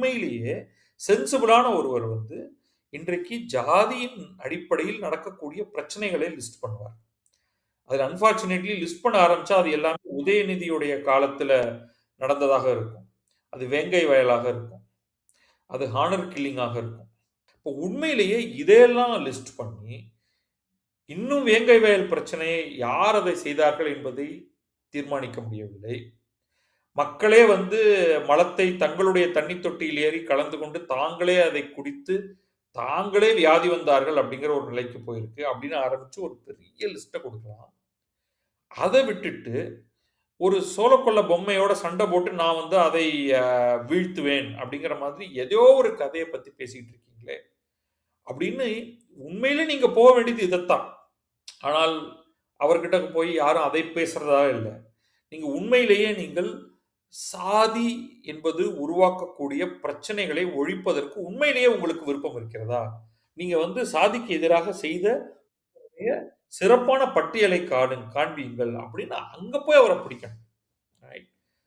உண்மையிலேயே சென்சிபிளான ஒருவர் வந்து இன்றைக்கு ஜாதியின் அடிப்படையில் நடக்கக்கூடிய பிரச்சனைகளை லிஸ்ட் பண்ணுவார். அதுல அன்பார்ச்சுனேட்லி லிஸ்ட் பண்ண ஆரம்பிச்சா அது எல்லாமே உதயநிதியுடைய காலத்துல நடந்ததாக இருக்கும். அது வேங்கை வயலாக இருக்கும். அது ஹானர் கில்லிங்காக இருக்கும். இப்போ உண்மையிலேயே இதையெல்லாம் லிஸ்ட் பண்ணி இன்னும் வேங்கை வயல் பிரச்சனையை யார் அதை செய்தார்கள் என்பதை தீர்மானிக்க முடியவில்லை. மக்களே வந்து மலத்தை தங்களுடைய தண்ணி தொட்டியில் ஏறி கலந்து கொண்டு தாங்களே அதை குடித்து தாங்களே வியாதி வந்தார்கள் அப்படிங்கிற ஒரு நிலைக்கு போயிருக்கு அப்படின்னு ஆரம்பிச்சு ஒரு பெரிய லிஸ்ட்டை கொடுக்கலாம். அதை விட்டுட்டு ஒரு சோளக்கொல்ல பொம்மையோட சண்டை போட்டு நான் வந்து அதை வீழ்த்துவேன் அப்படிங்கிற மாதிரி ஏதோ ஒரு கதையை பத்தி பேசிட்டு இருக்கீங்களே அப்படின்னு உண்மையிலே நீங்க போக வேண்டியது இதைத்தான். ஆனால் அவர்கிட்ட போய் யாரும் அதை பேசுறதா இல்லை. நீங்க உண்மையிலேயே நீங்கள் சாதி என்பது உருவாக்கக்கூடிய பிரச்சனைகளை ஒழிப்பதற்கு உண்மையிலேயே உங்களுக்கு விருப்பம் இருக்கிறதா? நீங்க வந்து சாதிக்கு எதிராக செய்த சிறப்பான பட்டியலை காண்பியுங்கள் அப்படின்னு அங்க போய் அவரை பிடிக்கணும்.